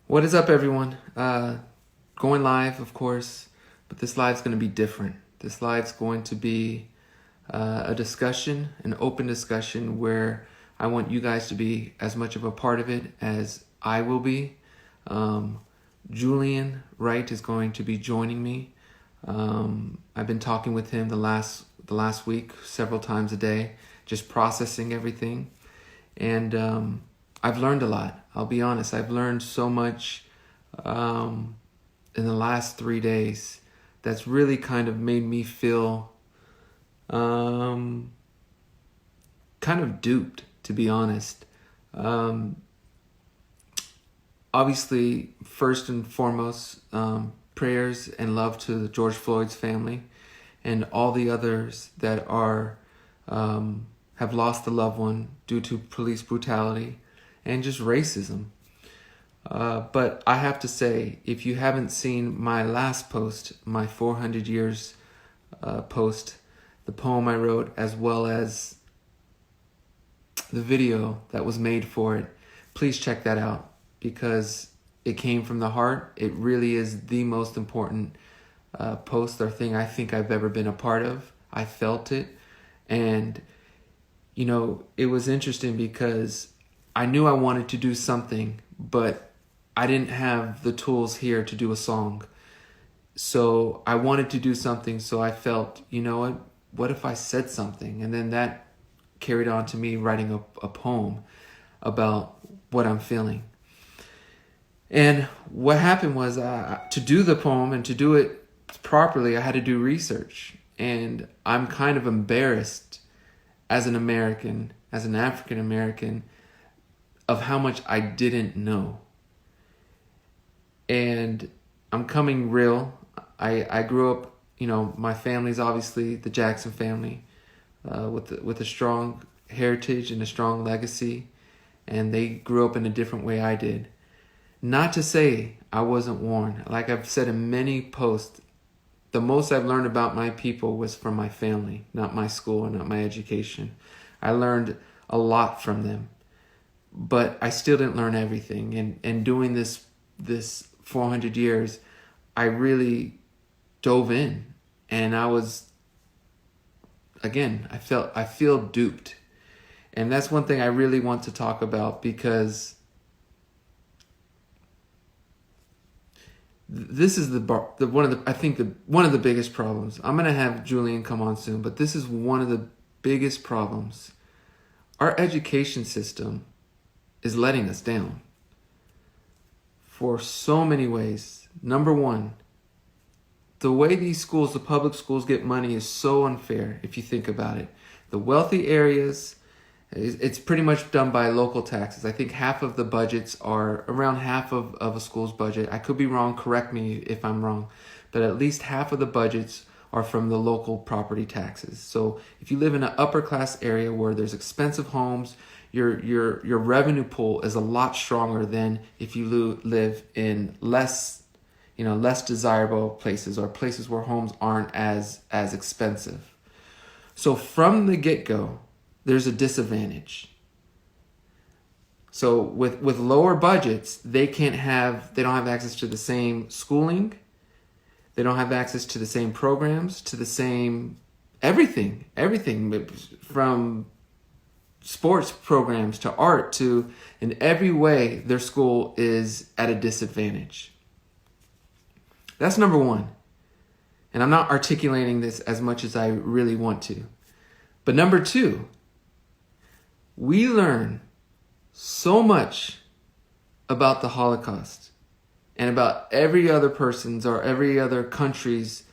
What is up, everyone? Going live, of course, but this live's going to be different. This live's going to be a discussion, an open discussion where I want you guys to be as much of a part of it as I will be. Julian Wright is going to be joining me. I've been talking with him the last week several times a day, just processing everything, and I've learned a lot. I'll be honest. I've learned so much in the last 3 days that's really kind of made me feel kind of duped, to be honest. Obviously, first and foremost, prayers and love to George Floyd's family and all the others that are have lost a loved one due to police brutality and just racism. But I have to say, if you haven't seen my last post, my 400 years post, the poem I wrote, as well as the video that was made for it, please check that out because it came from the heart. It really is the most important post or thing I think I've ever been a part of. I felt it. And, you know, it was interesting because I knew I wanted to do something, but I didn't have the tools here to do a song. So I wanted to do something, so I felt, you know what if I said something? And then that carried on to me writing a poem about what I'm feeling. And what happened was to do the poem and to do it properly, I had to do research. And I'm kind of embarrassed as an American, as an African American, of how much I didn't know. And I'm coming real. I grew up, you know, my family's obviously the Jackson family, with a strong heritage and a strong legacy, and they grew up in a different way I did. Not to say I wasn't warned. Like I've said in many posts, the most I've learned about my people was from my family, not my school and not my education. I learned a lot from them, but I still didn't learn everything. And doing this 400 years, I really dove in, and I was, again, I feel duped. And that's one thing I really want to talk about, because this is one of the biggest problems. I'm going to have Julian come on soon, but this is one of the biggest problems. Our education system is letting us down for so many ways. Number one, the way these schools, the public schools, get money is so unfair if you think about it. The wealthy areas, it's pretty much done by local taxes. I think half of the budgets are around half of a school's budget. I could be wrong, correct me if I'm wrong, but at least half of the budgets are from the local property taxes. So if you live in an upper class area where there's expensive homes, your revenue pool is a lot stronger than if you live in less desirable places, or places where homes aren't as expensive. So from the get-go, there's a disadvantage. So with lower budgets, they don't have access to the same schooling. They don't have access to the same programs, to the same everything from sports programs to art to, in every way, their school is at a disadvantage. That's number one. And I'm not articulating this as much as I really want to. But number two, we learn so much about the Holocaust and about every other person's or every other country's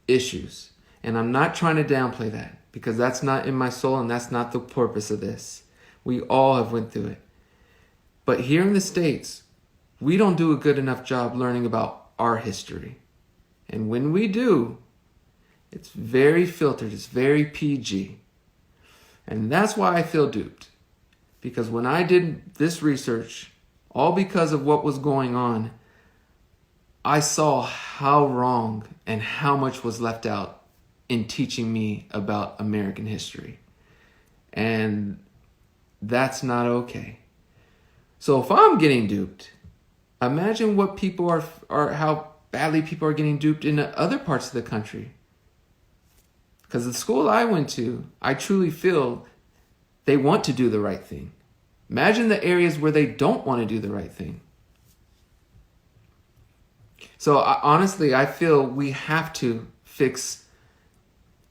issues. And I'm not trying to downplay that, because that's not in my soul and that's not the purpose of this. We all have went through it. But here in the States, we don't do a good enough job learning about our history. And when we do, it's very filtered, it's very PG. And that's why I feel duped. Because when I did this research, all because of what was going on, I saw how wrong and how much was left out in teaching me about American history. And that's not okay. So if I'm getting duped, Imagine what people are how badly people are getting duped in other parts of the country. Because the school I went to, I truly feel they want to do the right thing. Imagine the areas where they don't want to do the right thing. So honestly, I feel we have to fix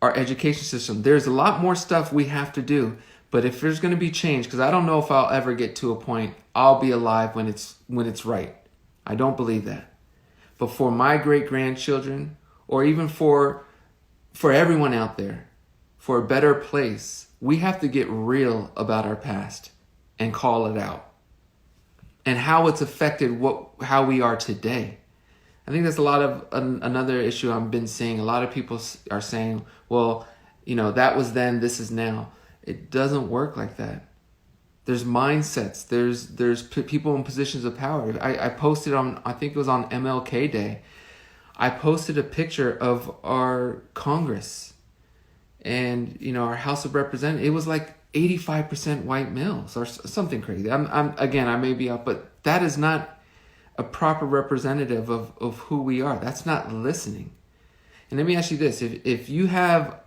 our education system. There's a lot more stuff we have to do, but if there's going to be change, because I don't know if I'll ever get to a point I'll be alive when it's right. I don't believe that. But for my great grandchildren, or even for everyone out there, for a better place, we have to get real about our past and call it out, and how it's affected how we are today. I think that's a lot of another issue I've been seeing. A lot of people are saying, well, that was then, this is now. It doesn't work like that. There's mindsets. There's people in positions of power. I posted I think it was on MLK Day, I posted a picture of our Congress and, our House of Representatives. It was like 85% white males or something crazy. Again, I may be up, but that is not a proper representative of who we are. That's not listening. And let me ask you this: if you have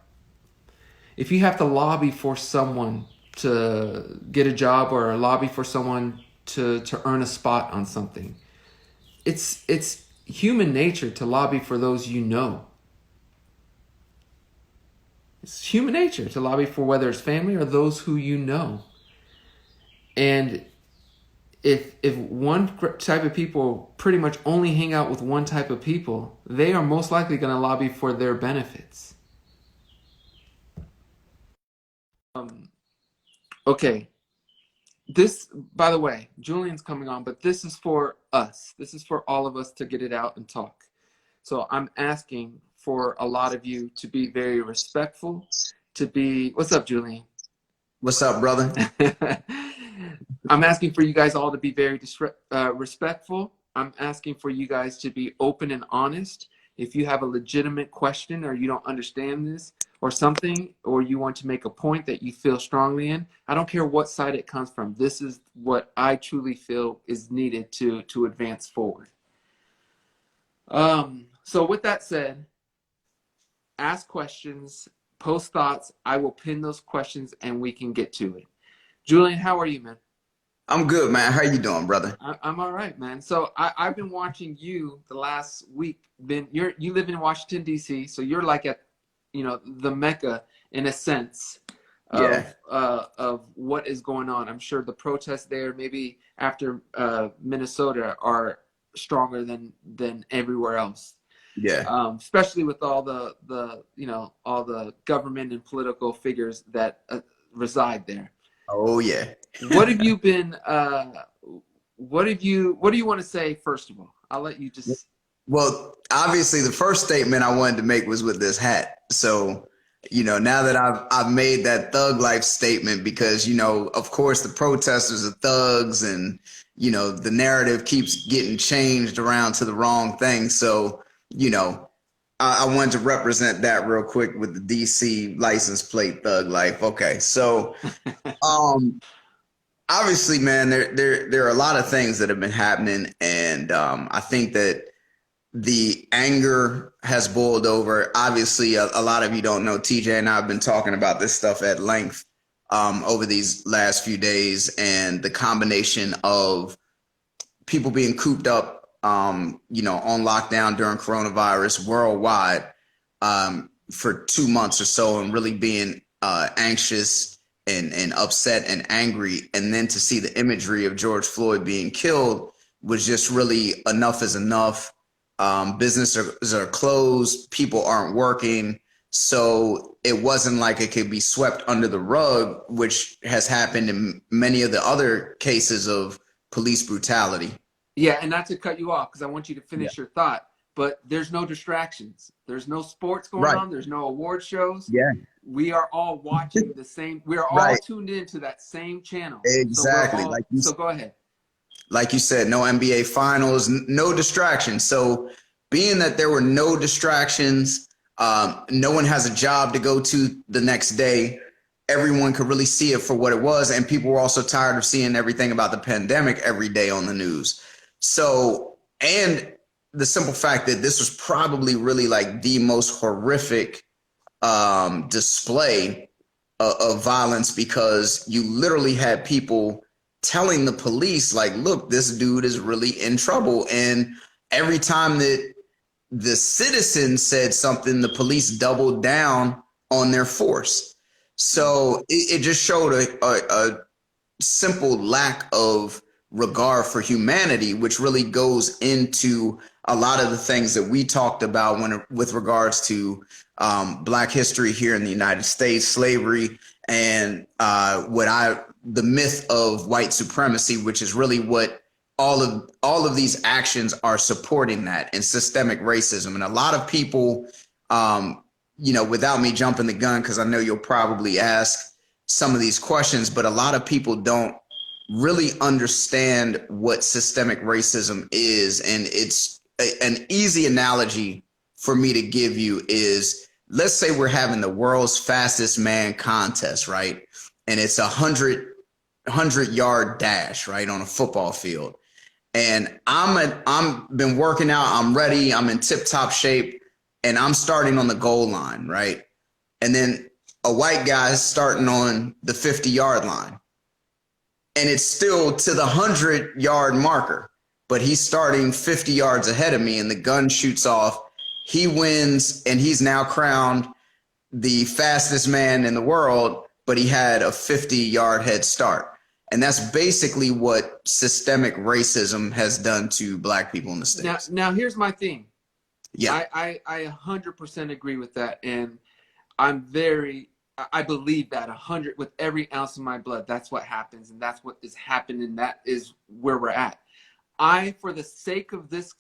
to lobby for someone to get a job, or a lobby for someone to earn a spot on something, it's human nature to lobby for those you know. It's human nature to lobby for whether it's family or those who you know. And if one type of people pretty much only hang out with one type of people, they are most likely going to lobby for their benefits. Okay. This, by the way, Julian's coming on, but this is for us. This is for all of us to get it out and talk. So I'm asking for a lot of you to be very respectful, what's up, Julian? What's up, brother? I'm asking for you guys all to be very respectful. I'm asking for you guys to be open and honest. If you have a legitimate question, or you don't understand this or something, or you want to make a point that you feel strongly in, I don't care what side it comes from. This is what I truly feel is needed to advance forward. So with that said, ask questions, post thoughts. I will pin those questions and we can get to it. Julian, how are you, man? I'm good, man. How you doing, brother? I'm all right, man. So I've been watching you the last week. You live in Washington, D.C., so you're like at, the Mecca in a sense of what is going on. I'm sure the protests there, maybe after Minnesota, are stronger than everywhere else. Yeah. Especially with all the all the government and political figures that reside there. Oh yeah. What have you been? What do you want to say first of all? I'll let you just. Well, obviously, the first statement I wanted to make was with this hat. So, now that I've made that thug life statement, because of course, the protesters are thugs, and the narrative keeps getting changed around to the wrong thing. So, I wanted to represent that real quick with the DC license plate thug life. Okay, so. Obviously, man, there are a lot of things that have been happening, and I think that the anger has boiled over. Obviously, a lot of you don't know, TJ and I have been talking about this stuff at length over these last few days, and the combination of people being cooped up, on lockdown during coronavirus worldwide for 2 months or so, and really being anxious and upset and angry, and then to see the imagery of George Floyd being killed was just really enough is enough. Businesses are closed, people aren't working, so it wasn't like it could be swept under the rug, which has happened in many of the other cases of police brutality. Yeah, and not to cut you off, because I want you to finish your thought, but there's no distractions. There's no sports going on. There's no award shows. Yeah. We are all watching the same. We are all tuned into that same channel. Exactly. So go ahead. Like you said, no NBA finals, no distractions. So being that there were no distractions, no one has a job to go to the next day, everyone could really see it for what it was. And people were also tired of seeing everything about the pandemic every day on the news. So, and the simple fact that this was probably really like the most horrific display of violence, because you literally had people telling the police, like, look, this dude is really in trouble. And every time that the citizens said something, the police doubled down on their force. So it just showed a simple lack of regard for humanity, which really goes into a lot of the things that we talked about when with regards to Black history here in the United States, slavery, and the myth of white supremacy, which is really what all of these actions are supporting, that, and systemic racism. And a lot of people, without me jumping the gun, because I know you'll probably ask some of these questions, but a lot of people don't really understand what systemic racism is. And it's an easy analogy for me to give you is, let's say we're having the world's fastest man contest, right? And it's 100-yard dash, right, on a football field. And I'm been working out, I'm ready, I'm in tip-top shape, and I'm starting on the goal line, right? And then a white guy is starting on the 50-yard line. And it's still to the 100-yard marker, but he's starting 50 yards ahead of me, and the gun shoots off. He wins, and he's now crowned the fastest man in the world, but he had a 50-yard head start. And that's basically what systemic racism has done to Black people in the States. Now here's my thing. Yeah. I 100% agree with that. And I believe that 100 with every ounce of my blood. That's what happens, and that's what is happening. That is where we're at. For the sake of this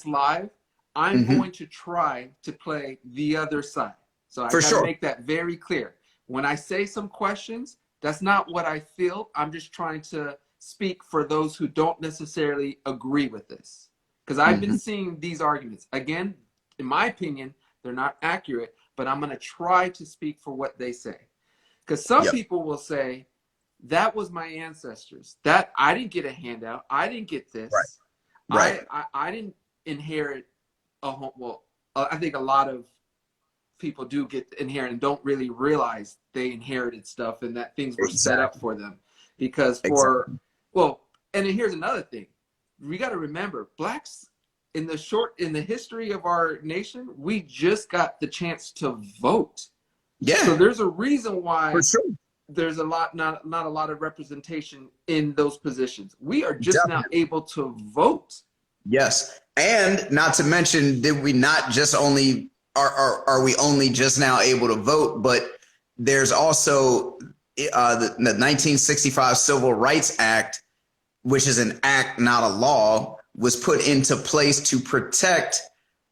live, I'm going to try to play the other side. So I gotta make that very clear. When I say some questions, that's not what I feel. I'm just trying to speak for those who don't necessarily agree with this. Because I've been seeing these arguments. Again, in my opinion, they're not accurate, but I'm going to try to speak for what they say. Because some people will say, that was my ancestors. That I didn't get a handout. I didn't get this. Right. I didn't inherit a home. Well, I think a lot of people do get inherit and don't really realize they inherited stuff and that things were set up for them. Because and then here's another thing. We got to remember, Blacks in the history of our nation, we just got the chance to vote. Yeah. So there's a reason why there's not a lot of representation in those positions. We are just now able to vote. Yes. And not to mention, did we not just only are we only just now able to vote, but there's also the 1965 Civil Rights Act, which is an act, not a law, was put into place to protect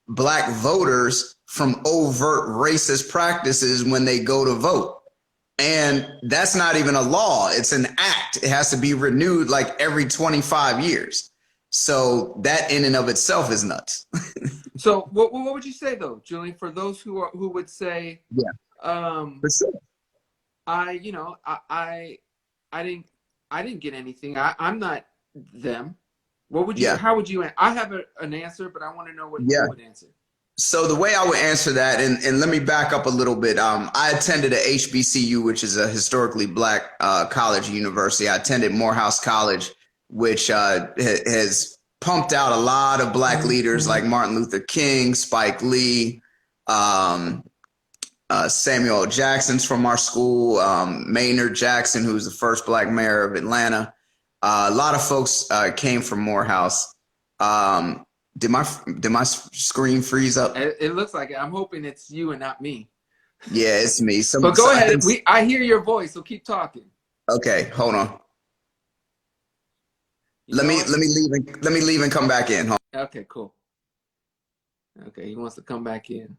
Black voters from overt racist practices when they go to vote. And that's not even a law. It's an act. It has to be renewed like every 25 years. So that in and of itself is nuts. So what would you say, though, Julian, for those who would say, for sure. I didn't get anything. I'm not them. What would you? How would you? I have an answer, but I want to know what you would answer. So the way I would answer that, and let me back up a little bit. I attended a HBCU, which is a historically Black college university. I attended Morehouse College, which has pumped out a lot of Black leaders like Martin Luther King, Spike Lee, Samuel L. Jackson's from our school, Maynard Jackson, who's the first Black mayor of Atlanta. A lot of folks came from Morehouse. Did my screen freeze up? It looks like it. I'm hoping it's you and not me. Yeah, it's me. But go ahead. I hear your voice, so keep talking. Okay, hold on. Let me leave and come back in. Okay, cool. Okay, he wants to come back in.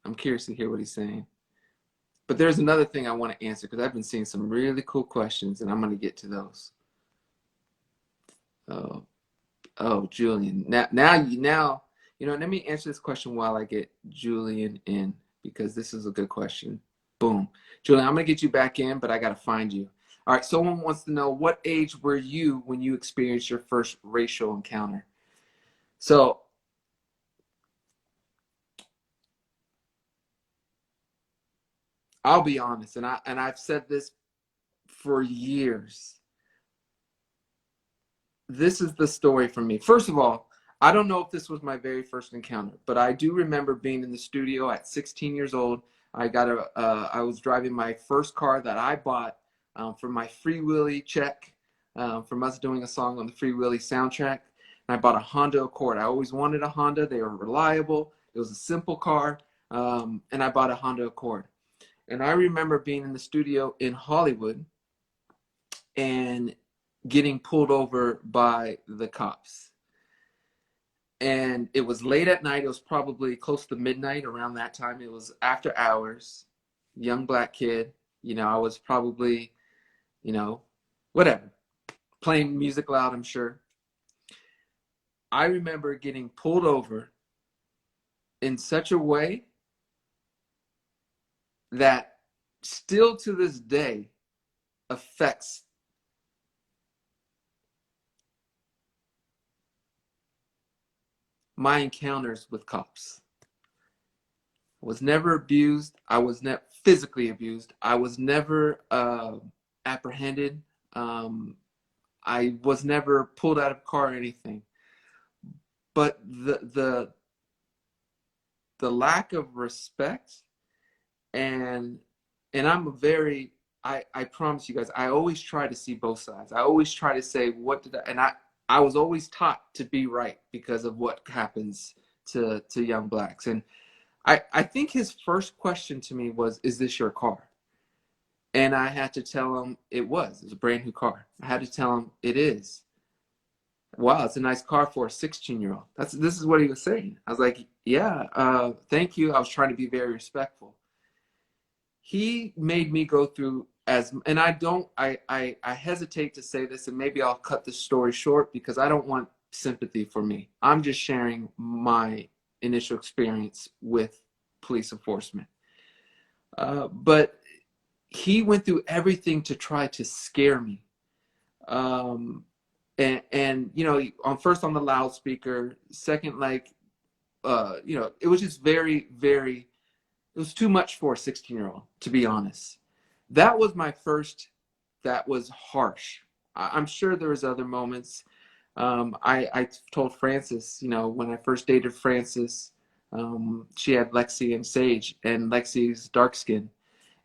I'm curious to hear what he's saying. But there's another thing I want to answer, because I've been seeing some really cool questions, and I'm going to get to those. Oh, Julian. Now, let me answer this question while I get Julian in, because this is a good question. Boom. Julian, I'm going to get you back in, but I got to find you. All right, someone wants to know, what age were you when you experienced your first racial encounter? So I'll be honest, and I've said this for years. This is the story for me. First of all, I don't know if this was my very first encounter, but I do remember being in the studio at 16 years old. I was driving my first car that I bought for my Free Willy check from us doing a song on the Free Willy soundtrack. And I bought a Honda Accord. I always wanted a Honda. They were reliable. It was a simple car. And I bought a Honda Accord. And I remember being in the studio in Hollywood and getting pulled over by the cops. And it was late at night. It was probably close to midnight around that time. It was after hours. Young black kid. You know, I was probably, you know, whatever, playing music loud, I'm sure. I remember getting pulled over in such a way that still to this day affects my encounters with cops. I was never abused. I was never physically abused. I was never apprehended. I was never pulled out of a car or anything. But the lack of respect and I'm a very, I promise you guys, I always try to see both sides. I always try to say, what did I was always taught to be right because of what happens to young blacks. And I think his first question to me was, is this your car? And I had to tell him it was. It was a brand new car. I had to tell him it is. Wow, it's a nice car for a 16-year-old. This is what he was saying. I was like, yeah, thank you. I was trying to be very respectful. He made me go through and I hesitate to say this, and maybe I'll cut this story short because I don't want sympathy for me. I'm just sharing my initial experience with police enforcement. But he went through everything to try to scare me. And you know, first on the loudspeaker, second, like, you know, it was just very, very, it was too much for a 16-year-old, to be honest. That was my first, that was harsh. I'm sure there was other moments. I told Frances, you know, when I first dated Frances, she had Lexi and Sage, and Lexi's dark skin.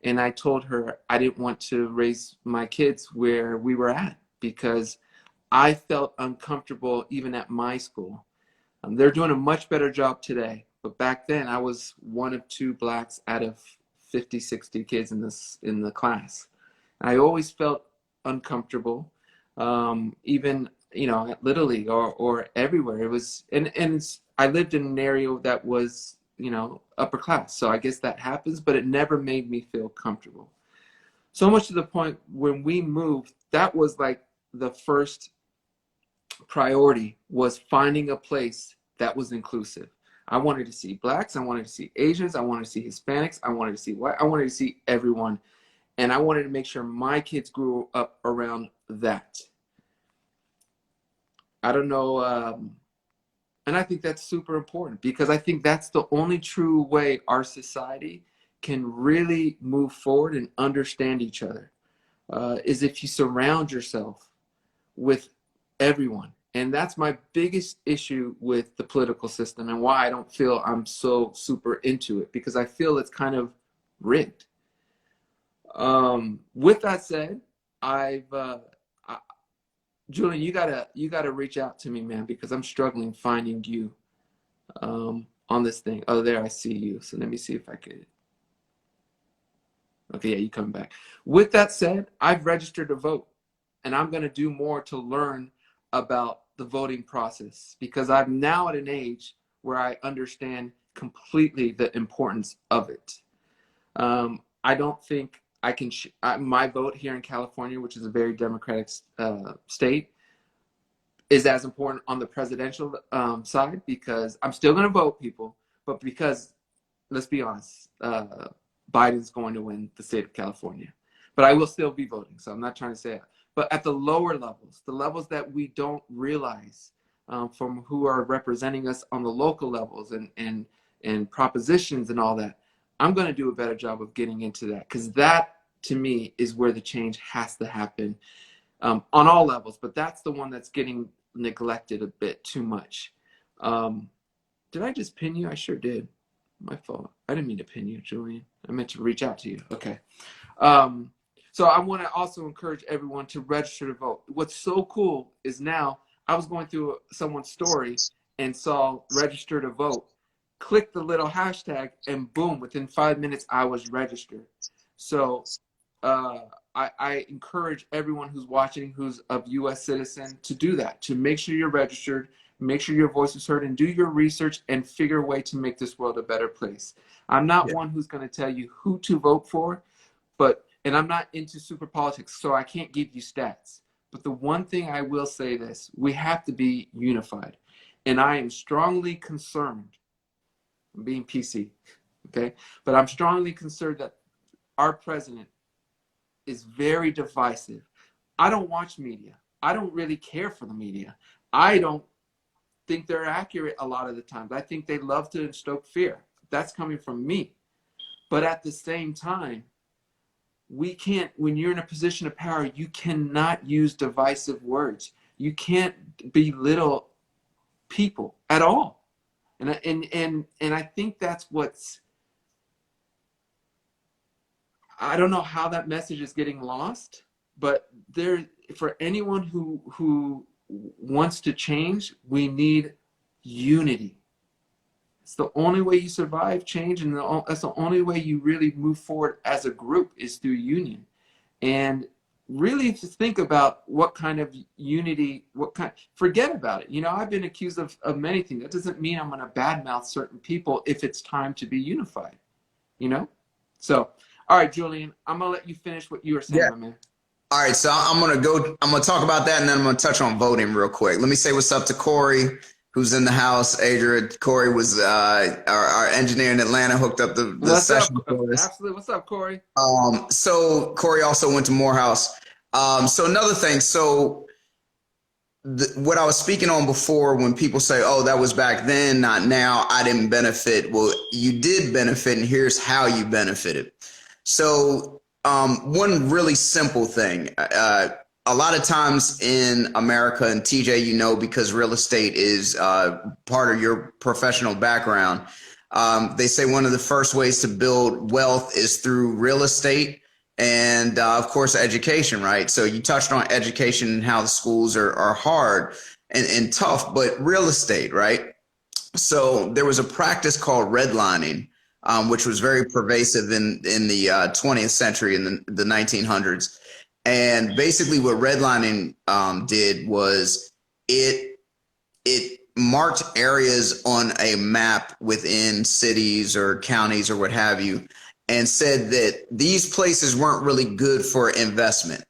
And I told her I didn't want to raise my kids where we were at because I felt uncomfortable even at my school. They're doing a much better job today. But back then I was one of two blacks out of 50, 60 kids in the class. I always felt uncomfortable, even, you know, at Little League or everywhere. It was, and I lived in an area that was, you know, upper class. So I guess that happens, but it never made me feel comfortable. So much to the point when we moved, that was like the first priority, was finding a place that was inclusive. I wanted to see blacks, I wanted to see Asians, I wanted to see Hispanics, I wanted to see white, I wanted to see everyone. And I wanted to make sure my kids grew up around that. I don't know, and I think that's super important because I think that's the only true way our society can really move forward and understand each other, is if you surround yourself with everyone. And that's my biggest issue with the political system and why I don't feel I'm so super into it, because I feel it's kind of rigged. With that said, Julian, you gotta reach out to me, man, because I'm struggling finding you on this thing. Oh, there, I see you. So let me see if I could. Okay, yeah, you coming back. With that said, I've registered to vote, and I'm gonna do more to learn about the voting process because I'm now at an age where I understand completely the importance of it. I don't think I can, my vote here in California, which is a very democratic state, is as important on the presidential side because I'm still going to vote, people, but because, let's be honest, Biden's going to win the state of California. but I will still be voting. So I'm not trying to say it. But at the lower levels, the levels that we don't realize from who are representing us on the local levels and propositions and all that, I'm going to do a better job of getting into that, because that to me is where the change has to happen on all levels. But that's the one that's getting neglected a bit too much. Did I just pin you? I sure did. My fault. I didn't mean to pin you, Julian. I meant to reach out to you. Okay. So I want to also encourage everyone to register to vote. What's so cool is now I was going through someone's story and saw register to vote. Click the little hashtag and boom, within 5 minutes I was registered. So I encourage everyone who's watching who's a U.S. citizen to do that, to make sure you're registered, make sure your voice is heard, and do your research and figure a way to make this world a better place. I'm not one who's going to tell you who to vote for, and I'm not into super politics, so I can't give you stats. But the one thing I will say this, we have to be unified. And I am strongly concerned, I'm being PC, okay? But I'm strongly concerned that our president is very divisive. I don't watch media. I don't really care for the media. I don't think they're accurate a lot of the times. I think they love to instoke fear. That's coming from me. But at the same time, we can't, when you're in a position of power, you cannot use divisive words. You can't belittle people at all. And I think that's what's, I don't know how that message is getting lost, but there, for anyone who wants to change, we need unity. It's the only way you survive change, and that's the only way you really move forward as a group is through union. And really to think about what kind of unity, forget about it. You know, I've been accused of many things. That doesn't mean I'm going to badmouth certain people if it's time to be unified, you know? So, all right, Julian, I'm going to let you finish what you were saying, my man. All right, so I'm going to talk about that, and then I'm going to touch on voting real quick. Let me say what's up to Corey, who's in the house. Adrian, Corey was our engineer in Atlanta, hooked up the session for us. Absolutely. What's up, Corey? So Corey also went to Morehouse. So another thing, so what I was speaking on before, when people say, oh, that was back then, not now, I didn't benefit. Well, you did benefit, and here's how you benefited. So one really simple thing, a lot of times in America, and TJ, you know, because real estate is part of your professional background, they say one of the first ways to build wealth is through real estate and, of course, education, right? So you touched on education and how the schools are hard and tough, but real estate, right? So there was a practice called redlining, which was very pervasive in the 20th century, in the 1900s. And basically what redlining did was it marked areas on a map within cities or counties or what have you, and said that these places weren't really good for investment.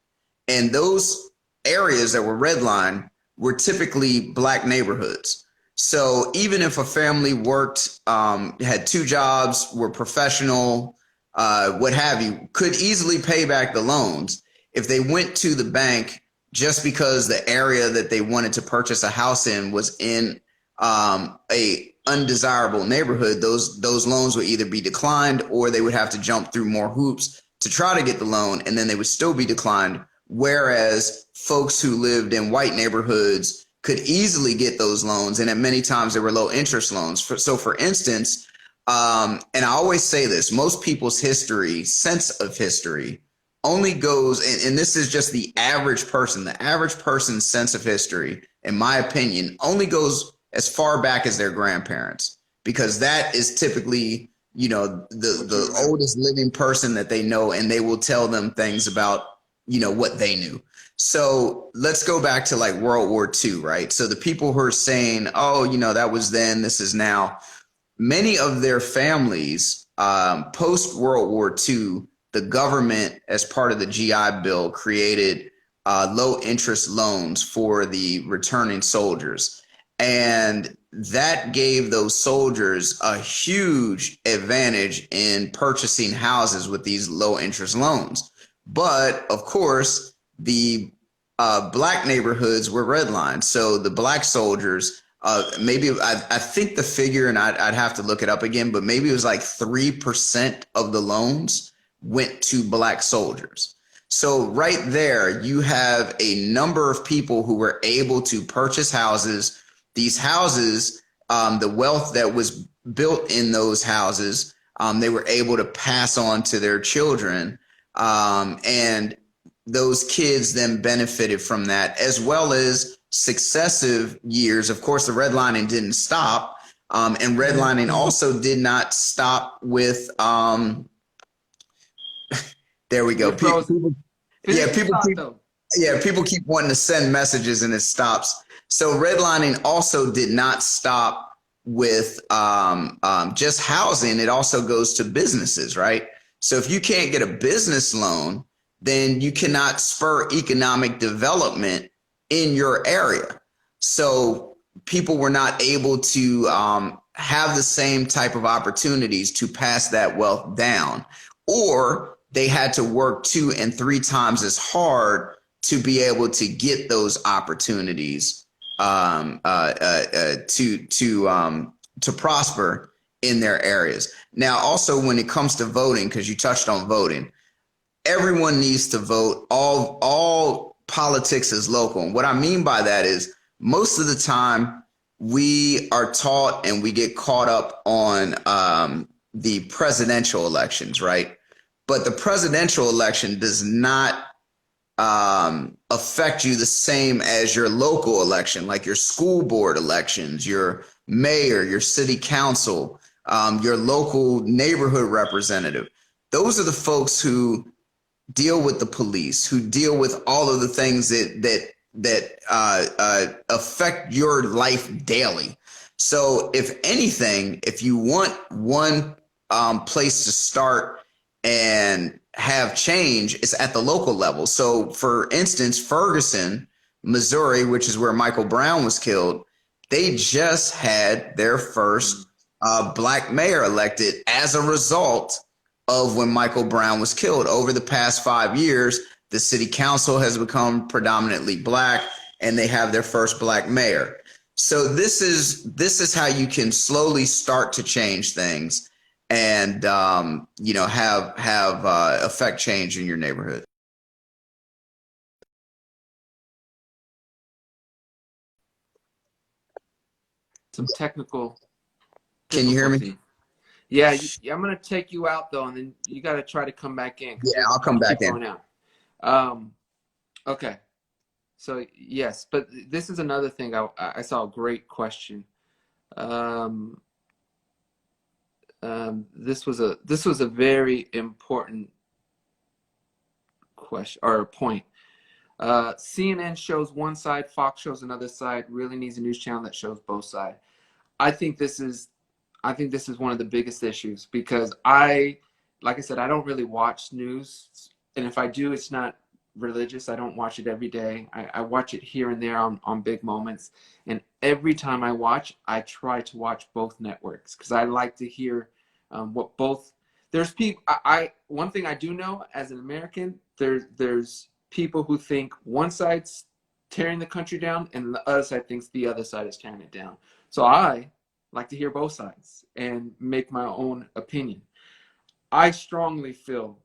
And those areas that were redlined were typically Black neighborhoods. So even if a family worked, had two jobs, were professional, what have you, could easily pay back the loans, if they went to the bank just because the area that they wanted to purchase a house in was in a undesirable neighborhood, those loans would either be declined or they would have to jump through more hoops to try to get the loan, and then they would still be declined. Whereas folks who lived in white neighborhoods could easily get those loans, and at many times they were low interest loans. So for instance, and I always say this, most people's sense of history only goes, and this is just the average person's sense of history, in my opinion, only goes as far back as their grandparents, because that is typically, you know, the oldest living person that they know, and they will tell them things about, you know, what they knew. So let's go back to like World War II, right? So the people who are saying, oh, you know, that was then, this is now, many of their families, post World War II, the government, as part of the GI Bill, created low interest loans for the returning soldiers. And that gave those soldiers a huge advantage in purchasing houses with these low interest loans. But of course, the black neighborhoods were redlined. So the black soldiers, maybe I think the figure, and I'd have to look it up again, but maybe it was like 3% of the loans went to black soldiers. So right there, you have a number of people who were able to purchase houses. These houses, the wealth that was built in those houses, they were able to pass on to their children. And those kids then benefited from that, as well as successive years. Of course, the redlining didn't stop. And redlining also did not stop with, there we go. People keep wanting to send messages and it stops. So redlining also did not stop with just housing. It also goes to businesses, right? So if you can't get a business loan, then you cannot spur economic development in your area. So people were not able to have the same type of opportunities to pass that wealth down, or they had to work 2 and 3 times as hard to be able to get those opportunities to prosper in their areas. Now, also when it comes to voting, because you touched on voting, everyone needs to vote. All politics is local. And what I mean by that is most of the time we are taught and we get caught up on the presidential elections, right? But the presidential election does not affect you the same as your local election, like your school board elections, your mayor, your city council, your local neighborhood representative. Those are the folks who deal with the police, who deal with all of the things that affect your life daily. So if anything, if you want one place to start and have change, it's at the local level. So for instance, Ferguson, Missouri, which is where Michael Brown was killed, they just had their first black mayor elected as a result of when Michael Brown was killed. Over the past 5 years, the city council has become predominantly black and they have their first black mayor. So this is how you can slowly start to change things and have affect change in your neighborhood. Some technical. Can you hear me? Yeah, I'm gonna take you out though, and then you got to try to come back in. Yeah, I'll come back in. Out. Okay. So yes, but this is another thing. I saw a great question. This was a very important question or point. CNN shows one side, Fox shows another side. Really needs a news channel that shows both sides. I think this is one of the biggest issues because like I said, I don't really watch news, and if I do, it's not religious. I don't watch it every day. I watch it here and there on big moments, and every time I watch, I try to watch both networks because I like to hear what both. There's people. One thing I do know as an American, there's people who think one side's tearing the country down, and the other side thinks the other side is tearing it down. So I like to hear both sides and make my own opinion. I strongly feel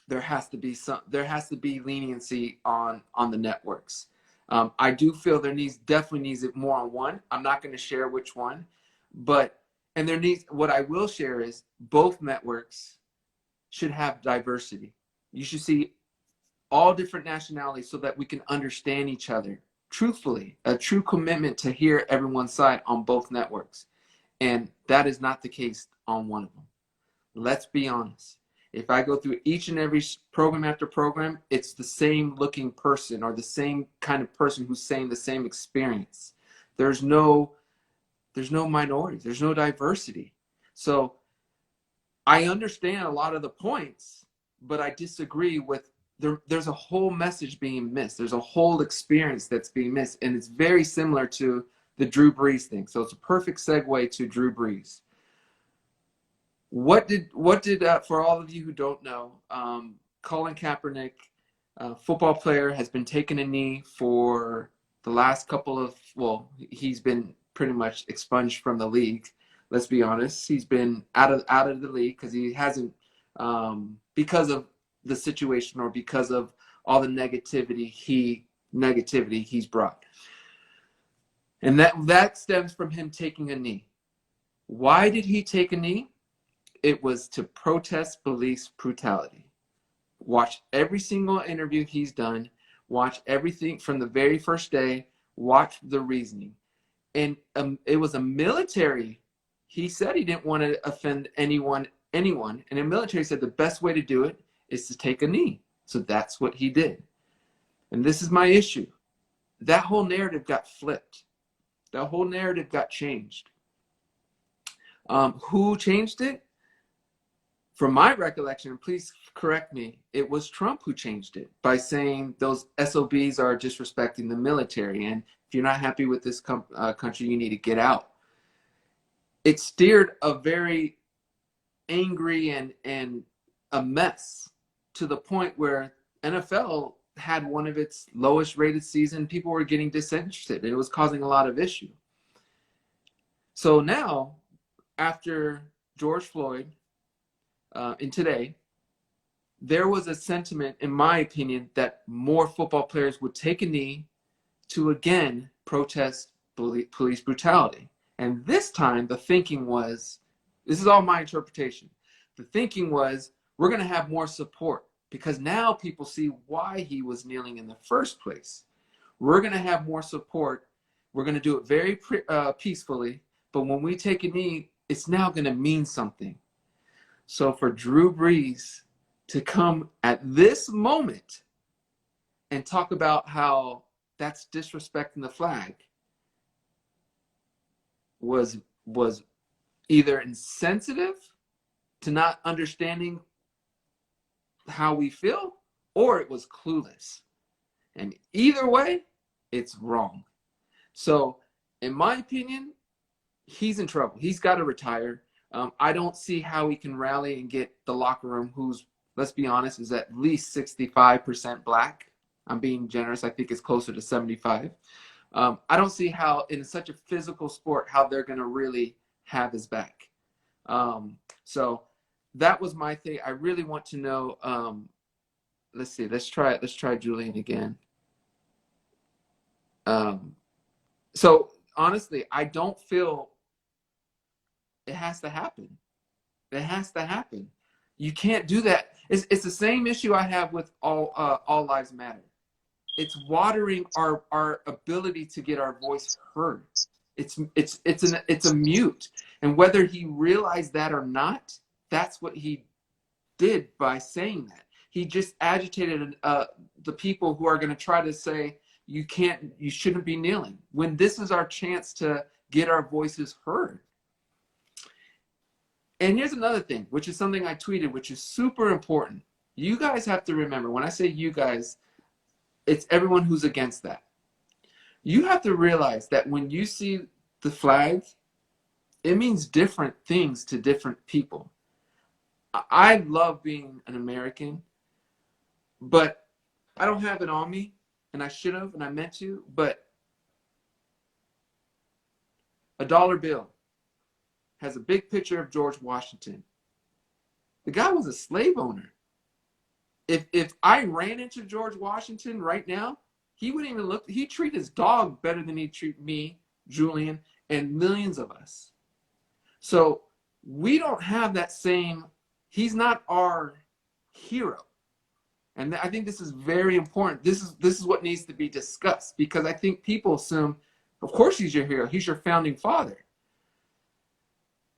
there has to be leniency on the networks. I do feel definitely needs it more on one. I'm not going to share which one, but what I will share is both networks should have diversity. You should see all different nationalities so that we can understand each other truthfully, a true commitment to hear everyone's side on both networks. And that is not the case on one of them. Let's be honest. If I go through each and every program after program, it's the same looking person or the same kind of person who's saying the same experience. There's no minorities. There's no diversity. So I understand a lot of the points, but I disagree with there's a whole message being missed. There's a whole experience that's being missed. And it's very similar to the Drew Brees thing. So it's a perfect segue to Drew Brees. What did for all of you who don't know, Colin Kaepernick, football player, has been taking a knee for the last couple of, well, he's been pretty much expunged from the league. Let's be honest. He's been out of the league because he hasn't, because of the situation or because of all the negativity he's brought. And that stems from him taking a knee. Why did he take a knee? It was to protest police brutality. Watch every single interview he's done. Watch everything from the very first day. Watch the reasoning. And it was a military. He said he didn't want to offend anyone. And the military said the best way to do it is to take a knee. So that's what he did. And this is my issue. That whole narrative got flipped. That whole narrative got changed. Who changed it? From my recollection, please correct me, it was Trump who changed it by saying those SOBs are disrespecting the military, and if you're not happy with this country, you need to get out. It steered a very angry and a mess to the point where NFL had one of its lowest rated seasons. People were getting disinterested, and it was causing a lot of issue. So now, after George Floyd, and today, there was a sentiment, in my opinion, that more football players would take a knee to again protest police brutality. And this time, the thinking was, this is all my interpretation, the thinking was, we're going to have more support because now people see why he was kneeling in the first place. We're going to have more support. We're going to do it very peacefully. But when we take a knee, it's now going to mean something. So for Drew Brees to come at this moment and talk about how that's disrespecting the flag was either insensitive to not understanding how we feel, or it was clueless. And either way, it's wrong. So in my opinion, he's in trouble. He's got to retire. I don't see how he can rally and get the locker room, who's, let's be honest, is at least 65% black. I'm being generous. I think it's closer to 75. I don't see how, in such a physical sport, how they're going to really have his back. So that was my thing. I really want to know. Let's see. Let's try Julian again. So honestly, I don't feel it has to happen. It has to happen. You can't do that. It's the same issue I have with all lives matter. It's watering our ability to get our voice heard. It's a mute. And whether he realized that or not, that's what he did by saying that. He just agitated the people who are going to try to say you shouldn't be kneeling, when this is our chance to get our voices heard. And here's another thing, which is something I tweeted, which is super important. You guys have to remember, when I say you guys, it's everyone who's against that. You have to realize that when you see the flag, it means different things to different people. I love being an American, but I don't have it on me, and I should have, and I meant to, but a dollar bill has a big picture of George Washington. The guy was a slave owner. If I ran into George Washington right now, he wouldn't even look. He'd treat his dog better than he'd treat me, Julian, and millions of us. So we don't have that same. He's not our hero, and I think this is very important. This is what needs to be discussed, because I think people assume, of course, he's your hero. He's your founding father.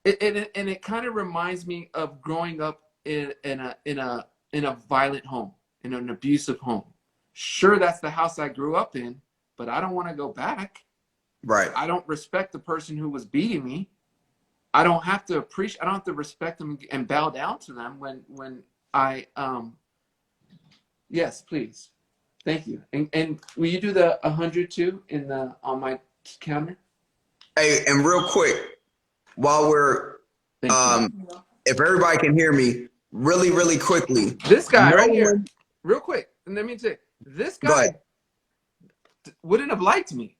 And it kind of reminds me of growing up in a violent home, in an abusive home. Sure, that's the house I grew up in, but I don't want to go back. Right. I don't respect the person who was beating me. I don't have to respect them and bow down to them when I yes, please. Thank you. And will you do the 100 too on my counter? Hey, and real quick, while we're Thank you. if everybody can hear me really, really quickly, This guy no right here, one, real quick, and let me say, this go guy ahead. wouldn't have liked me.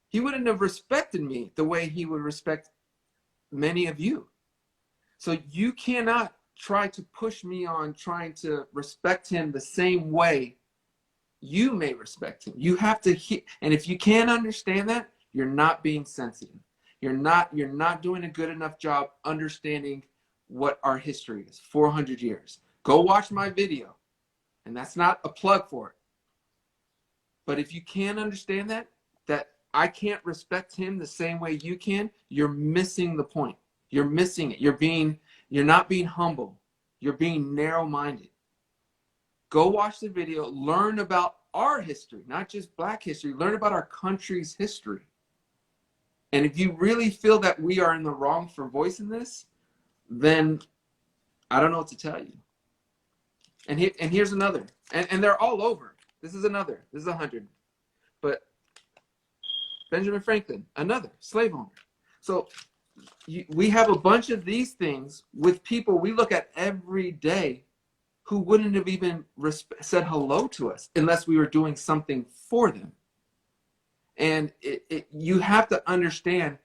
He wouldn't have respected me the way he would respect many of you. So you cannot try to push me on trying to respect him the same way you may respect him. You have to and if you can't understand that, you're not being sensitive. You're not doing a good enough job understanding what our history is. 400 years. Go watch my video. And that's not a plug for it. But if you can't understand that I can't respect him the same way you can, you're missing the point. You're missing it. You're not being humble. You're being narrow-minded. Go watch the video, learn about our history, not just Black history, learn about our country's history. And if you really feel that we are in the wrong for voicing this, then I don't know what to tell you. And here's another. And they're all over. This is another. This is 100. But Benjamin Franklin, another slave owner. So we have a bunch of these things with people we look at every day who wouldn't have even said hello to us unless we were doing something for them. And you have to understand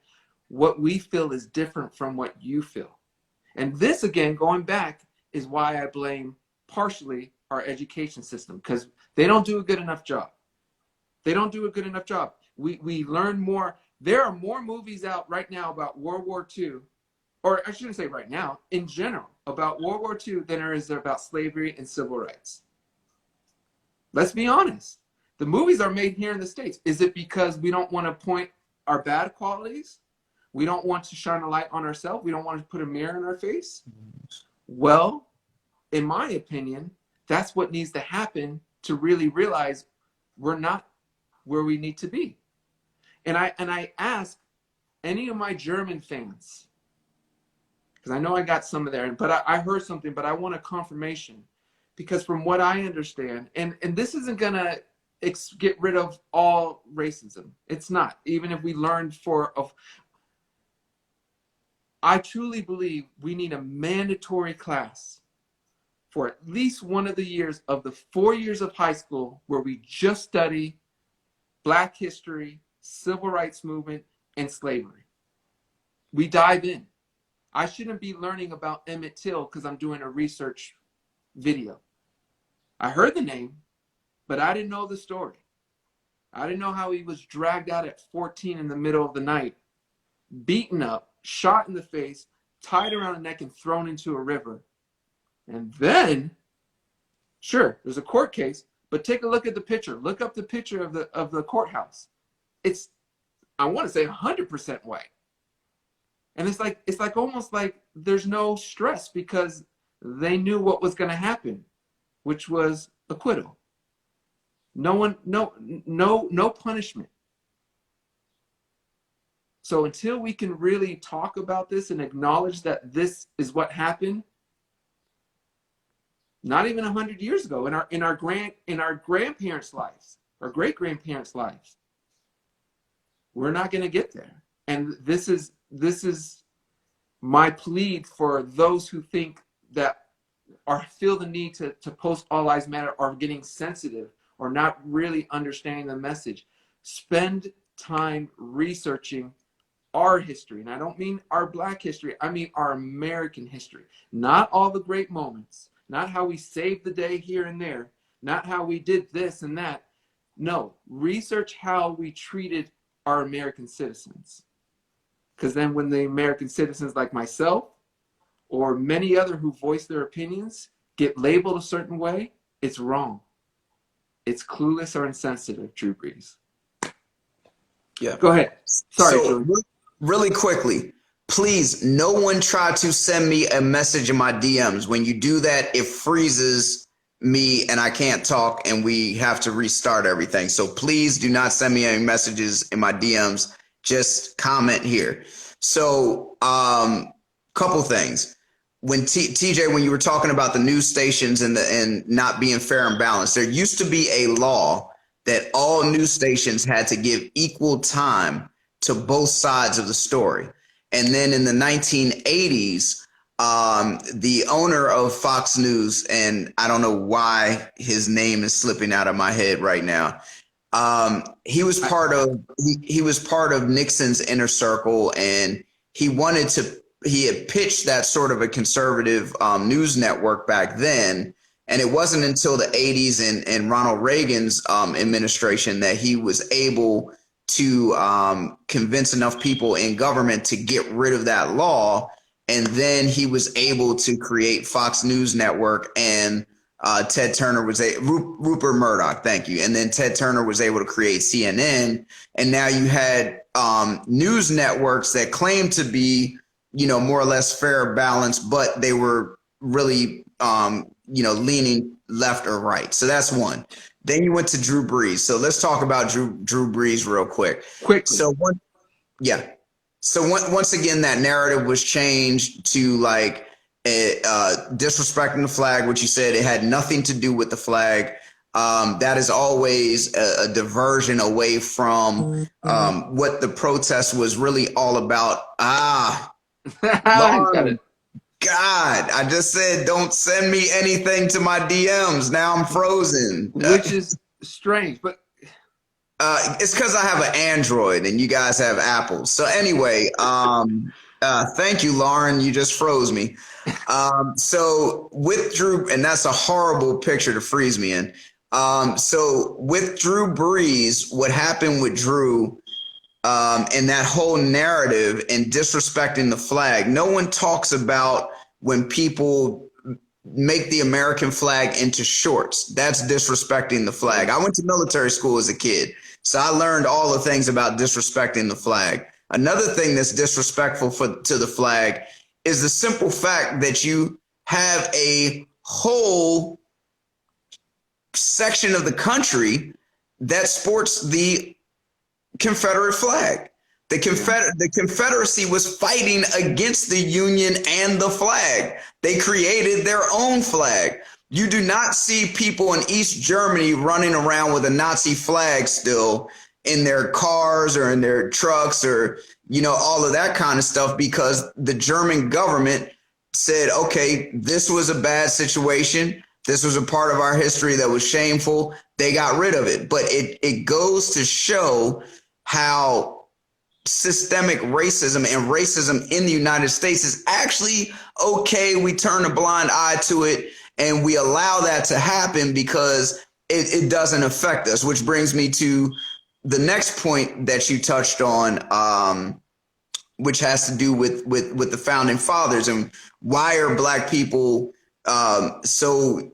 what we feel is different from what you feel. And this, again, going back, is why I blame partially our education system, because they don't do a good enough job. They don't do a good enough job. We learn more. There are more movies out right now about World War II, or I shouldn't say right now, in general, about World War II than there is about slavery and civil rights. Let's be honest. The movies are made here in the States. Is it because we don't want to point our bad qualities? We don't want to shine a light on ourselves? We don't want to put a mirror in our face? Well, in my opinion, that's what needs to happen to really realize we're not where we need to be. And I ask any of my German fans, because I know I got some of there, but I heard something, but I want a confirmation. Because from what I understand, and this isn't going to get rid of all racism. It's not. Even if we learned I truly believe we need a mandatory class for at least one of the years of the 4 years of high school where we just study Black history, civil rights movement, and slavery. We dive in. I shouldn't be learning about Emmett Till because I'm doing a research video. I heard the name, but I didn't know the story. I didn't know how he was dragged out at 14 in the middle of the night, beaten up, shot in the face, tied around the neck, and thrown into a river. And then, sure, there's a court case, but take a look at the picture. Look up the picture of the courthouse. It's, I want to say, 100% white. And it's like almost like there's no stress because they knew what was going to happen, which was acquittal. No punishment. So until we can really talk about this and acknowledge that this is what happened, not even 100 years ago, in our grandparents' lives, our great grandparents' lives, we're not going to get there. And this is my plea for those who think that or feel the need to post All Lives Matter or getting sensitive or not really understanding the message. Spend time researching our history. And I don't mean our Black history. I mean our American history. Not all the great moments. Not how we saved the day here and there. Not how we did this and that. No, research how we treated our American citizens. Because then when the American citizens like myself or many other who voice their opinions get labeled a certain way, it's wrong. It's clueless or insensitive, Drew Brees. Yeah. Go ahead. Sorry, So, Drew. really quickly, please, no one try to send me a message in my DMs. When you do that, it freezes me and I can't talk and we have to restart everything. So please do not send me any messages in my DMs. Just comment here. So, couple things. When TJ, when you were talking about the news stations and not being fair and balanced, there used to be a law that all news stations had to give equal time to both sides of the story. And then in the 1980s, the owner of Fox News, and I don't know why his name is slipping out of my head right now. He was part of he was part of Nixon's inner circle, and he had pitched that sort of a conservative news network back then. And it wasn't until the 80s and Ronald Reagan's administration that he was able to convince enough people in government to get rid of that law. And then he was able to create Fox News Network, and Ted Turner was Rupert Murdoch. Thank you. And then Ted Turner was able to create CNN. And now you had news networks that claimed to be, more or less fair, balanced, but they were really, leaning left or right. So that's one. Then you went to Drew Brees. So let's talk about Drew Brees real quick. Quickly. So once again, that narrative was changed to like disrespecting the flag, which you said it had nothing to do with the flag. That is always a diversion away from what the protest was really all about. Lauren, God, I just said don't send me anything to my DMs. Now I'm frozen. Which is strange, but it's because I have an Android and you guys have Apple. So anyway, thank you, Lauren. You just froze me. So with Drew, and that's a horrible picture to freeze me in. So with Drew Brees, what happened with Drew and that whole narrative and disrespecting the flag, no one talks about when people make the American flag into shorts. That's disrespecting the flag. I went to military school as a kid, so I learned all the things about disrespecting the flag. Another thing that's disrespectful to the flag is the simple fact that you have a whole section of the country that sports the Confederate flag. The Confederacy was fighting against the Union and the flag. They created their own flag. You do not see people in East Germany running around with a Nazi flag still in their cars or in their trucks or, all of that kind of stuff, because the German government said, okay, this was a bad situation. This was a part of our history that was shameful. They got rid of it. But it goes to show how systemic racism and racism in the United States is actually okay. We turn a blind eye to it and we allow that to happen because it doesn't affect us, which brings me to the next point that you touched on, which has to do with the founding fathers and why are Black people so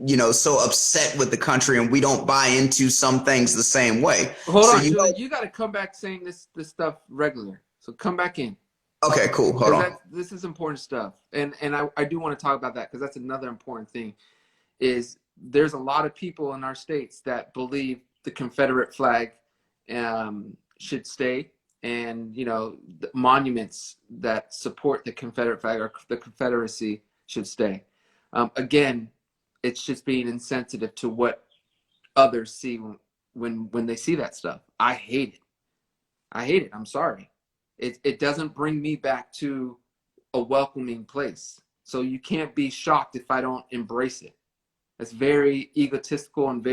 upset with the country and we don't buy into some things the same way. Hold on, you got to come back saying this stuff regular. So come back in. Okay, cool. Hold on. This is important stuff, and I do want to talk about that because that's another important thing. Is there's a lot of people in our states that believe the Confederate flag should stay, and the monuments that support the Confederate flag or the Confederacy should stay. Again, it's just being insensitive to what others see when they see that stuff. I hate it. I'm sorry. It doesn't bring me back to a welcoming place. So you can't be shocked if I don't embrace it. It's very egotistical and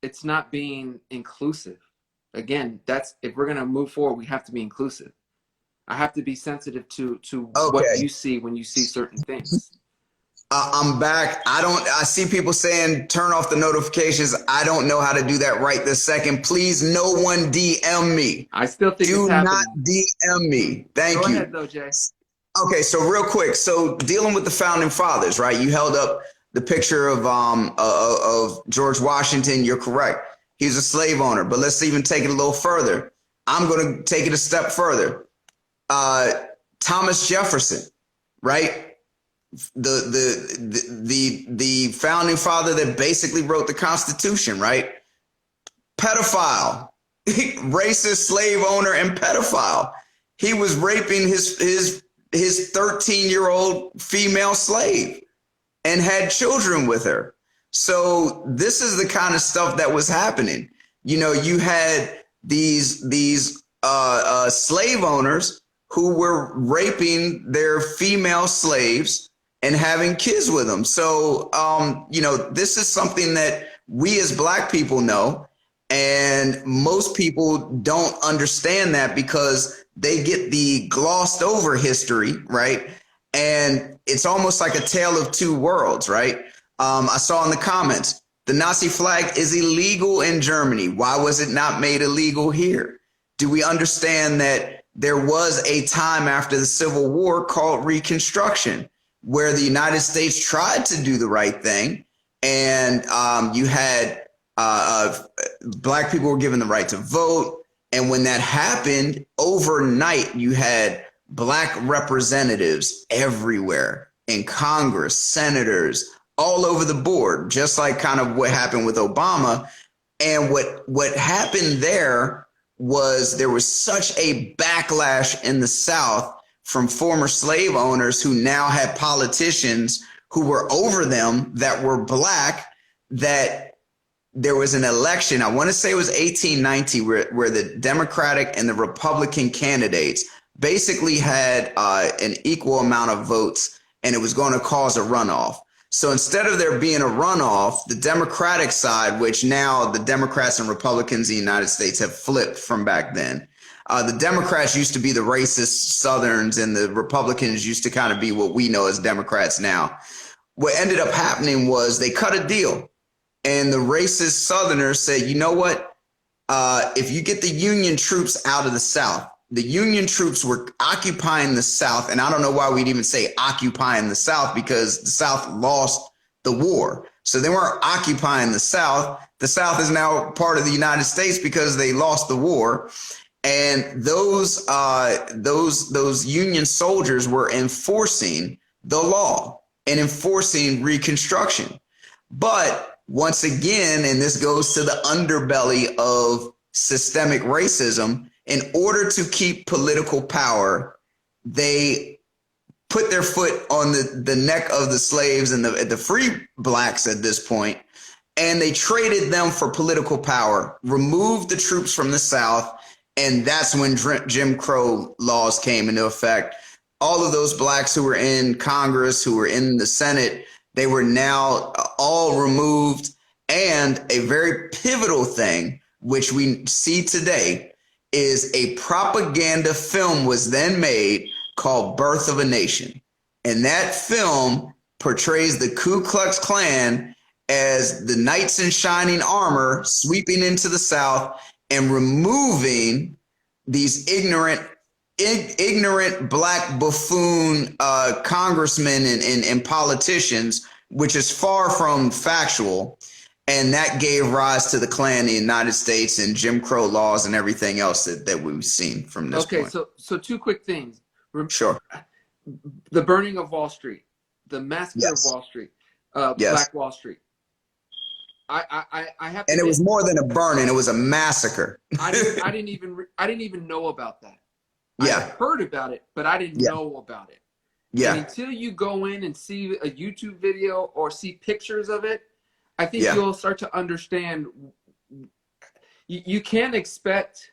it's not being inclusive. Again, if we're going to move forward, we have to be inclusive. I have to be sensitive to what you see when you see certain things. I'm back. I see people saying turn off the notifications. I don't know how to do that right this second. Please, no one DM me. I still think do it's not DM me. Thank you. Go ahead though, Jay. Okay, so real quick. So dealing with the founding fathers, right? You held up the picture of George Washington. You're correct. He's a slave owner, but let's even take it a little further. I'm going to take it a step further. Thomas Jefferson, right? The founding father that basically wrote the Constitution, right? Pedophile, racist slave owner and pedophile. He was raping his 13-year-old female slave and had children with her. So this is the kind of stuff that was happening. You had these slave owners who were raping their female slaves and having kids with them. So, this is something that we as Black people know, and most people don't understand that because they get the glossed over history, right? And it's almost like a tale of two worlds, right? I saw in the comments, the Nazi flag is illegal in Germany. Why was it not made illegal here? Do we understand that there was a time after the Civil War called Reconstruction, where the United States tried to do the right thing, and you had Black people were given the right to vote. And when that happened, overnight, you had Black representatives everywhere in Congress, senators, all over the board, just like kind of what happened with Obama. And what happened there was such a backlash in the South from former slave owners who now had politicians who were over them that were Black, that there was an election, I want to say it was 1890, where the Democratic and the Republican candidates basically had an equal amount of votes, and it was going to cause a runoff. So instead of there being a runoff, the Democratic side, which now the Democrats and Republicans in the United States have flipped from back then. The Democrats used to be the racist Southerns, and the Republicans used to kind of be what we know as Democrats now. What ended up happening was they cut a deal, and the racist Southerners said, you know what? If you get the Union troops out of the South, the Union troops were occupying the South. And I don't know why we'd even say occupying the South, because the South lost the war. So they weren't occupying the South. The South is now part of the United States because they lost the war. And those Union soldiers were enforcing the law and enforcing Reconstruction. But once again, and this goes to the underbelly of systemic racism, in order to keep political power, they put their foot on the neck of the slaves and the free Blacks at this point, and they traded them for political power, removed the troops from the South, and that's when Jim Crow laws came into effect. All of those Blacks who were in Congress, who were in the Senate, they were now all removed. And a very pivotal thing, which we see today, is a propaganda film was then made called Birth of a Nation. And that film portrays the Ku Klux Klan as the knights in shining armor sweeping into the South and removing these ignorant Black buffoon congressmen and politicians, which is far from factual. And that gave rise to the Klan in the United States and Jim Crow laws and everything else that we've seen from this point. Okay, so two quick things. Sure. The burning of Wall Street, the massacre of Wall Street, Black Wall Street. I have to. And it was more than a burning; it was a massacre. I didn't even know about that. Yeah. I heard about it, but I didn't know about it. Yeah. And until you go in and see a YouTube video or see pictures of it, I think you'll start to understand. You can't expect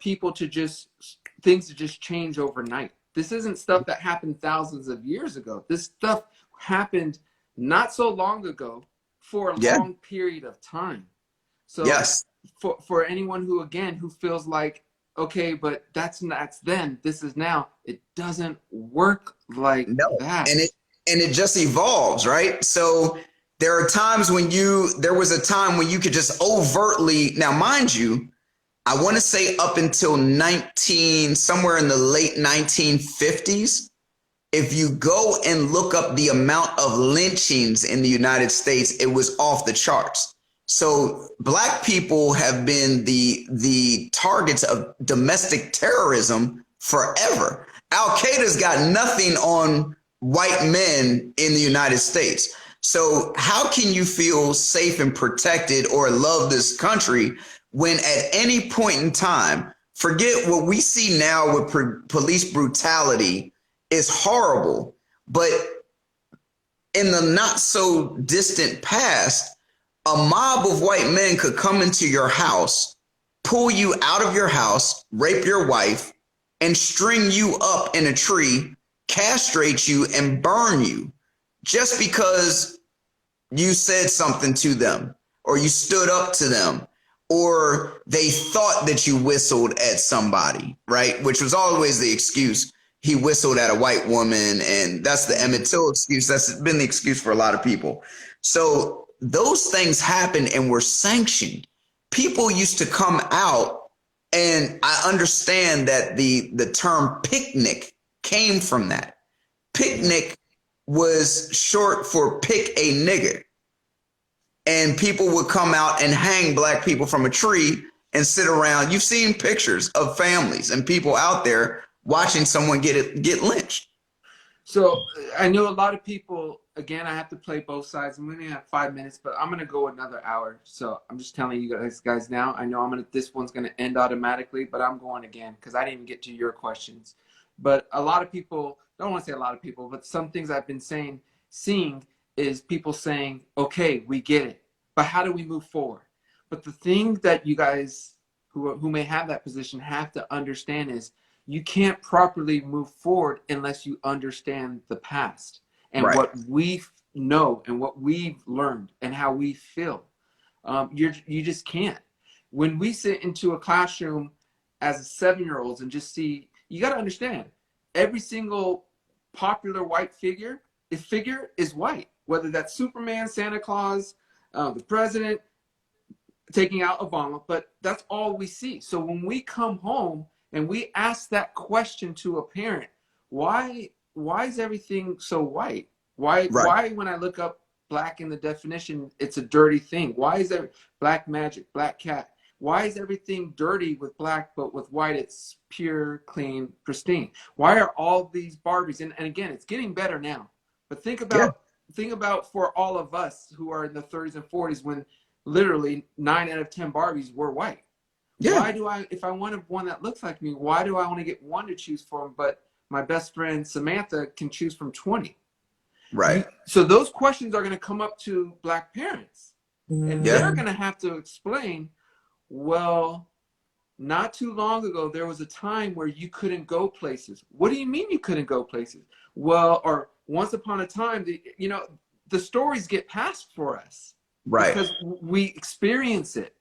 people to things to just change overnight. This isn't stuff that happened thousands of years ago. This stuff happened not so long ago for a long period of time. So for anyone who feels like, okay, but that's then, this is now, it doesn't work like that. And it just evolves, right? So there are times there was a time when you could just overtly, now mind you, I want to say up until somewhere in the late 1950s, if you go and look up the amount of lynchings in the United States, it was off the charts. So Black people have been the targets of domestic terrorism forever. Al-Qaeda's got nothing on white men in the United States. So how can you feel safe and protected or love this country when at any point in time, forget what we see now with police brutality is horrible, but in the not so distant past, A mob of white men could come into your house, pull you out of your house, rape your wife, and string you up in a tree, castrate you, and burn you just because you said something to them or you stood up to them or they thought that you whistled at somebody, right? Which was always the excuse. He whistled at a white woman, and that's the Emmett Till excuse. That's been the excuse for a lot of people. So those things happened and were sanctioned. People used to come out, and I understand that the term picnic came from that. Picnic was short for pick a nigger. And people would come out and hang black people from a tree and sit around. You've seen pictures of families and people out there watching someone get lynched. So I know a lot of people, again, I have to play both sides. I'm going to have 5 minutes, but I'm going to go another hour. So I'm just telling you guys now, I know this one's going to end automatically, but I'm going again because I didn't even get to your questions. But a lot of people, don't want to say a lot of people, but some things I've been seeing is people saying, okay, we get it, but how do we move forward? But the thing that you guys who may have that position have to understand is you can't properly move forward unless you understand the past and Right. what we know and what we've learned and how we feel. You just can't. When we sit into a classroom as a 7-year-olds and just see, you got to understand, every single popular white figure is white, whether that's Superman, Santa Claus, the president, taking out Obama, but that's all we see. So when we come home and we ask that question to a parent, why is everything so white? Why when I look up black in the definition, it's a dirty thing? Why is there black magic, black cat? Why is everything dirty with black, but with white, it's pure, clean, pristine? Why are all these Barbies? And again, it's getting better now. But think about for all of us who are in the 30s and 40s when literally 9 out of 10 Barbies were white. Yeah. Why do if I want one that looks like me, why do I want to get one to choose from, but my best friend Samantha can choose from 20? Right. So those questions are going to come up to black parents. And they're going to have to explain, well, not too long ago, there was a time where you couldn't go places. What do you mean you couldn't go places? Well, or once upon a time, the stories get passed for us. Right. Because we experience it.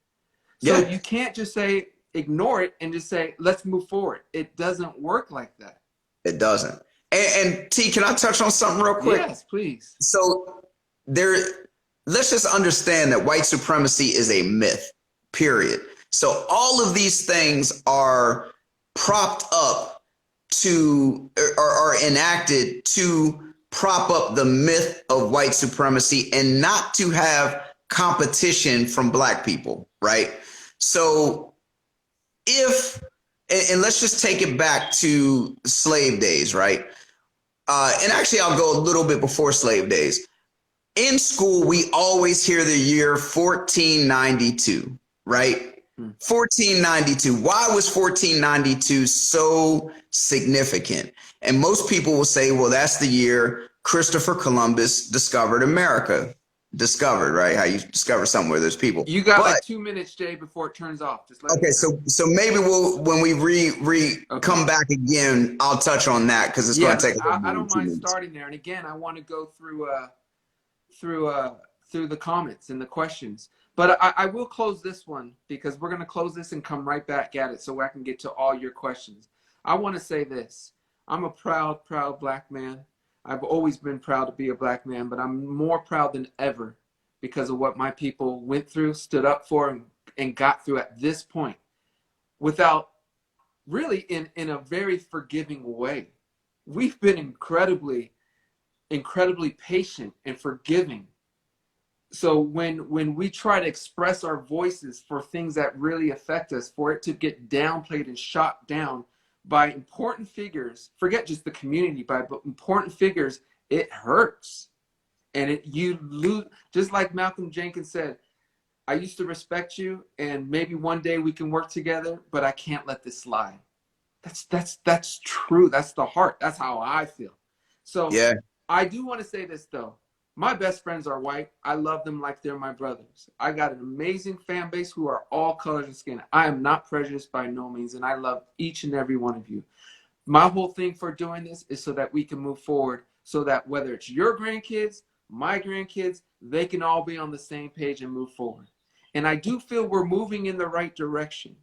So you can't just say, ignore it and just say, let's move forward. It doesn't work like that. It doesn't. And T, can I touch on something real quick? Yes, please. So let's just understand that white supremacy is a myth, period. So all of these things are propped up are enacted to prop up the myth of white supremacy and not to have competition from black people, right? So and let's just take it back to slave days, right? And actually, I'll go a little bit before slave days. In school, we always hear the year 1492, right? 1492. Why was 1492 so significant? And most people will say, well, that's the year Christopher Columbus discovered America. Discovered, right? How you discover something where there's people. You got like 2 minutes, Jay, before it turns off. Just let okay, so maybe when we come back again, I'll touch on that because it's going to take. I don't mind starting there. And again, I want to go through the comments and the questions. But I will close this one because we're going to close this and come right back at it so I can get to all your questions. I want to say this. I'm a proud black man. I've always been proud to be a black man, but I'm more proud than ever because of what my people went through, stood up for, and got through at this point without really in a very forgiving way. We've been incredibly patient and forgiving. So when we try to express our voices for things that really affect us, for it to get downplayed and shot down by important figures, forget just the community, but important figures, it hurts. And you lose, just like Malcolm Jenkins said, I used to respect you and maybe one day we can work together, but I can't let this slide. That's true. That's the heart. That's how I feel. So I do want to say this though. My best friends are white. I love them like they're my brothers. I got an amazing fan base who are all colors and skin. I am not prejudiced by no means, and I love each and every one of you. My whole thing for doing this is so that we can move forward, so that whether it's your grandkids, my grandkids, they can all be on the same page and move forward. And I do feel we're moving in the right direction.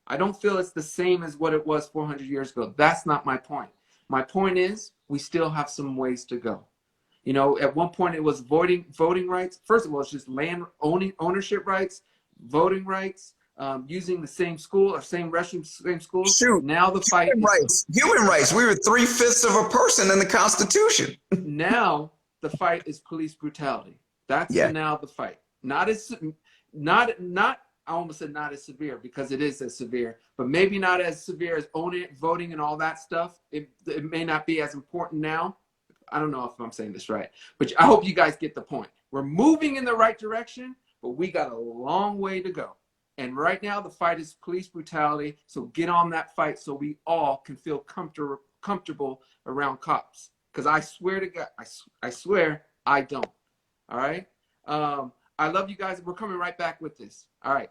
I don't feel it's the same as what it was 400 years ago. That's not my point. My point is we still have some ways to go. You know, at one point it was voting rights. First of all, it's just land ownership rights, voting rights, using the same school or same restroom, same schools. Shoot, Now the fight human rights. Human rights. We were 3/5 of a person in the Constitution. Now the fight is police brutality. That's now the fight. Not I almost said not as severe, because it is as severe, but maybe not as severe as voting and all that stuff. It may not be as important now. I don't know if I'm saying this right, but I hope you guys get the point. We're moving in the right direction, but we got a long way to go. And right now the fight is police brutality. So get on that fight so we all can feel comfortable around cops. Because I swear to God, I swear I don't. All right. I love you guys. We're coming right back with this. All right.